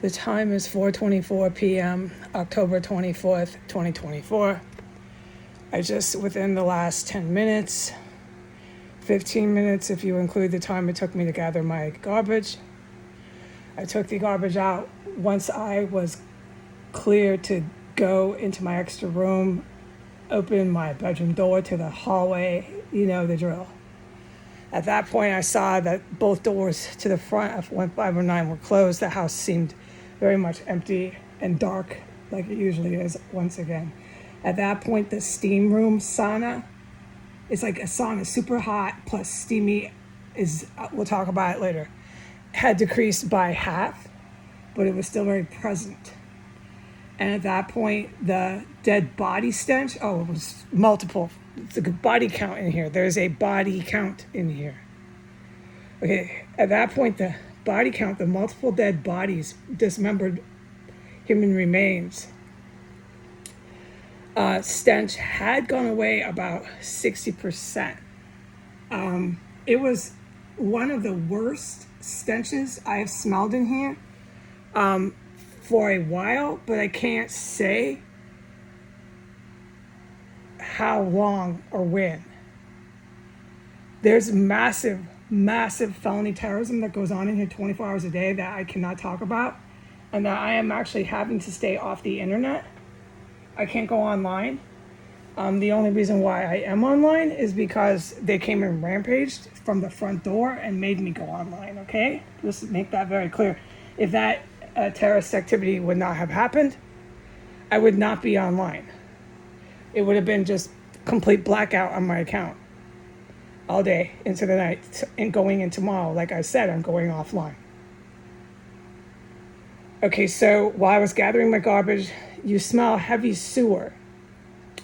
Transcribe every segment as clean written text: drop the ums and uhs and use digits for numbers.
The time is 4:24 p.m., October 24th, 2024. I just, within the last 10 minutes, 15 minutes if you include the time it took me to gather my garbage, I took the garbage out once I was clear to go into my extra room, open my bedroom door to the hallway, you know the drill. At that point, I saw that both doors to the front of 1509 were closed. The house seemed very much empty and dark, like it usually is once again. At that point, the steam room sauna, it's like a sauna, super hot plus steamy, we'll talk about it later, had decreased by half, but it was still very present. And at that point, the dead body stench, it was multiple. It's a good body count in here. There's a body count in here. Okay, at that point, the body count, the multiple dead bodies, dismembered human remains, stench had gone away about 60%. It was one of the worst stenches I have smelled in here for a while, but I can't say how long or when. There's massive felony terrorism that goes on in here 24 hours a day that I cannot talk about, and that I am actually having to stay off the internet. I can't go online. The only reason why I am online is because they came and rampaged from the front door and made me go online, okay? Just make that very clear. If that terrorist activity would not have happened, I would not be online. It would have been just complete blackout on my account all day into the night and going in tomorrow. Like I said, I'm going offline. Okay, so while I was gathering my garbage, you smell heavy sewer.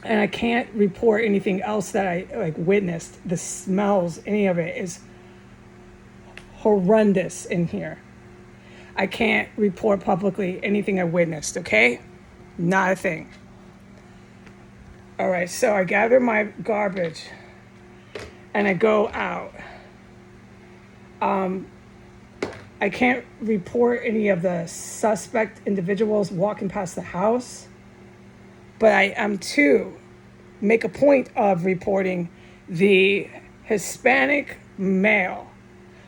And I can't report anything else that I witnessed. The smells, any of it is horrendous in here. I can't report publicly anything I witnessed, okay? Not a thing. All right, so I gather my garbage and I go out. I can't report any of the suspect individuals walking past the house, but I am to make a point of reporting the Hispanic male.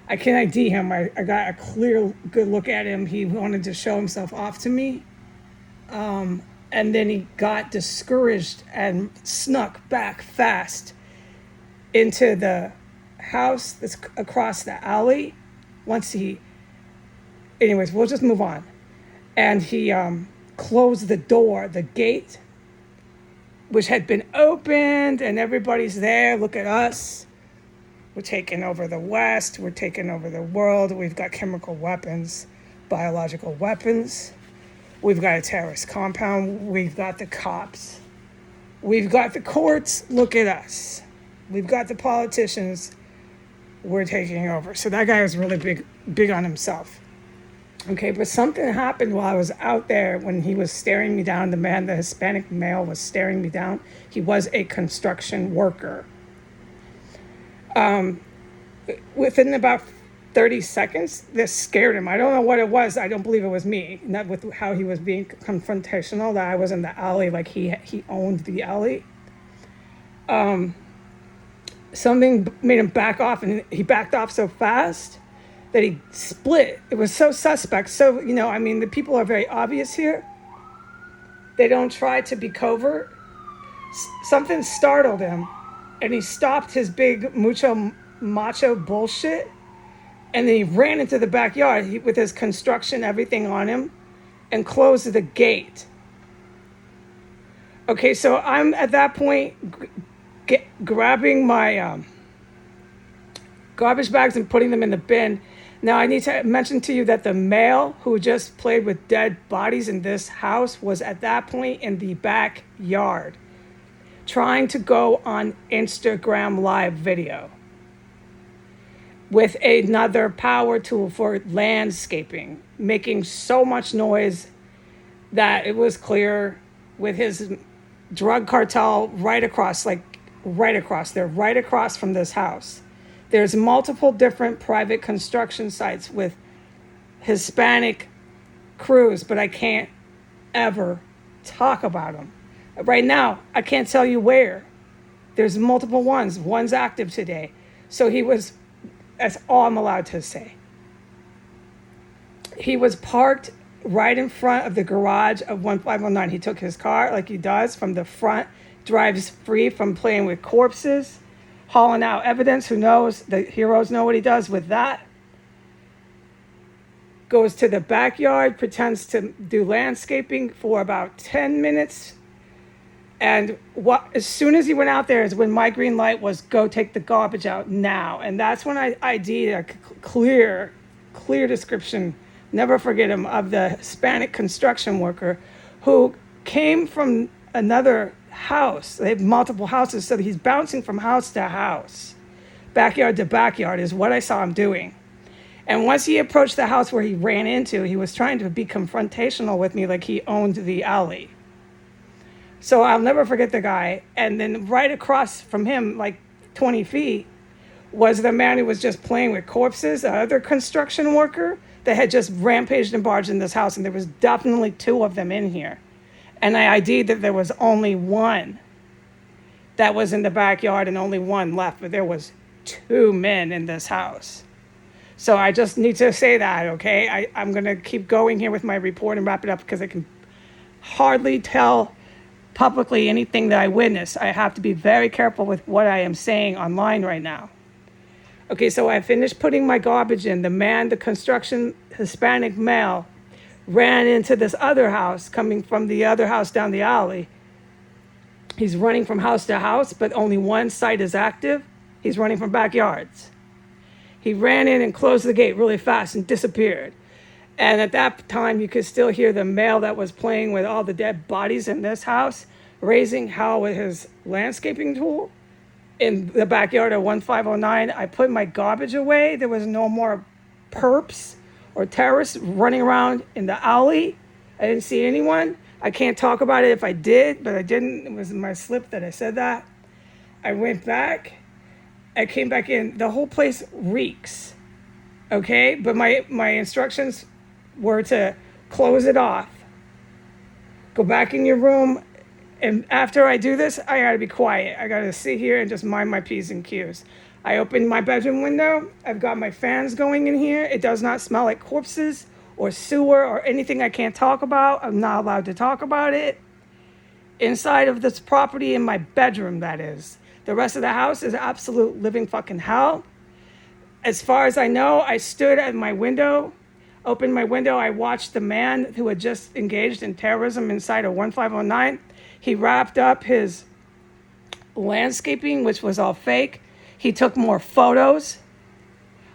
I can ID him. I got a clear, good look at him. He wanted to show himself off to me. And then he got discouraged and snuck back fast into the house that's across the alley. Anyways, we'll just move on. And he closed the door, the gate, which had been opened, and everybody's there. Look at us. We're taking over the West. We're taking over the world. We've got chemical weapons, biological weapons. We've got a terrorist compound. We've got the cops. We've got the courts. Look at us. We've got the politicians. We're taking over. So that guy was really big on himself. Okay, but something happened while I was out there when he was staring me down. The Hispanic male was staring me down. He was a construction worker. Within about 30 seconds, this scared him. I don't know what it was. I don't believe it was me. Not with how he was being confrontational, that I was in the alley, like he owned the alley. Something made him back off, and he backed off so fast that he split. It was so suspect. So, the people are very obvious here. They don't try to be covert. Something startled him, and he stopped his big macho bullshit, and then he ran into the backyard with his construction, everything on him, and closed the gate. Okay, so I'm at that point grabbing my garbage bags and putting them in the bin. Now, I need to mention to you that the male who just played with dead bodies in this house was at that point in the backyard trying to go on Instagram live video with another power tool for landscaping, making so much noise that it was clear, with his drug cartel right across from this house. There's multiple different private construction sites with Hispanic crews, but I can't ever talk about them. Right now, I can't tell you where. There's multiple ones. One's active today. So that's all I'm allowed to say. He was parked right in front of the garage of 1509. He took his car like he does from the front, drives free from playing with corpses, hauling out evidence. Who knows? The heroes know what he does with that. Goes to the backyard, pretends to do landscaping for about 10 minutes. And as soon as he went out there is when my green light was, go take the garbage out now. And that's when I ID'd a clear description, never forget him, of the Hispanic construction worker who came from another house. They have multiple houses, so he's bouncing from house to house. Backyard to backyard is what I saw him doing. And once he approached the house where he ran into, he was trying to be confrontational with me like he owned the alley. So I'll never forget the guy. And then right across from him, like 20 feet, was the man who was just playing with corpses, the other construction worker that had just rampaged and barged in this house. And there was definitely 2 of them in here. And I ID'd that there was only one that was in the backyard and only one left. But there was 2 men in this house. So I just need to say that, okay? I'm going to keep going here with my report and wrap it up because I can hardly tell publicly anything that I witnessed. I have to be very careful with what I am saying online right now. Okay, so I finished putting my garbage in. The construction Hispanic male, ran into this other house coming from the other house down the alley. He's running from house to house, but only one site is active. He's running from backyards. He ran in and closed the gate really fast and disappeared. And at that time, you could still hear the male that was playing with all the dead bodies in this house raising hell with his landscaping tool in the backyard of 1509. I put my garbage away. There was no more perps or terrorists running around in the alley. I didn't see anyone. I can't talk about it if I did, but I didn't. It was in my slip that I said that. I went back. I came back in. The whole place reeks, okay? But my instructions were to close it off. Go back in your room. And after I do this, I got to be quiet. I got to sit here and just mind my P's and Q's. I opened my bedroom window. I've got my fans going in here. It does not smell like corpses or sewer or anything I can't talk about. I'm not allowed to talk about it. Inside of this property, in my bedroom, that is. The rest of the house is absolute living fucking hell. As far as I know, I stood at my window, opened my window. I watched the man who had just engaged in terrorism inside of 1509. He wrapped up his landscaping, which was all fake. He took more photos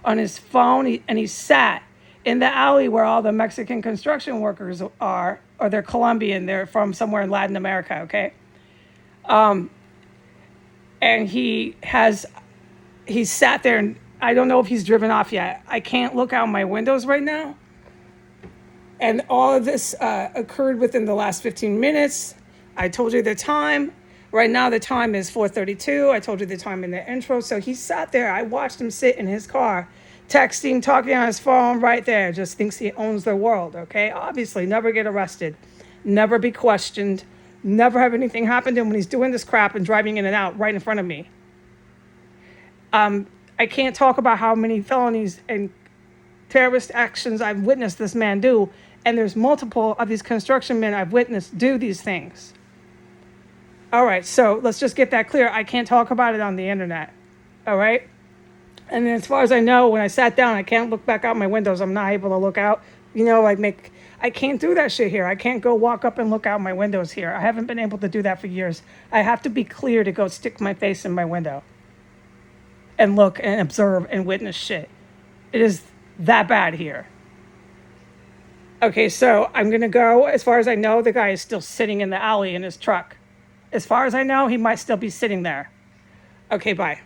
on his phone, and he sat in the alley where all the Mexican construction workers are, or they're Colombian. They're from somewhere in Latin America, okay? And he sat there, and I don't know if he's driven off yet. I can't look out my windows right now. And all of this occurred within the last 15 minutes. I told you the time. Right now, the time is 4:32. I told you the time in the intro. So he sat there. I watched him sit in his car, texting, talking on his phone right there. Just thinks he owns the world, okay? Obviously, never get arrested. Never be questioned. Never have anything happen to him when he's doing this crap and driving in and out right in front of me. I can't talk about how many felonies and terrorist actions I've witnessed this man do. And there's multiple of these construction men I've witnessed do these things. All right, so let's just get that clear. I can't talk about it on the internet, all right? And as far as I know, when I sat down, I can't look back out my windows. I'm not able to look out. You know, I can't do that shit here. I can't go walk up and look out my windows here. I haven't been able to do that for years. I have to be clear to go stick my face in my window and look and observe and witness shit. It is that bad here. Okay, so I'm going to go. As far as I know, the guy is still sitting in the alley in his truck. As far as I know, he might still be sitting there. Okay, bye.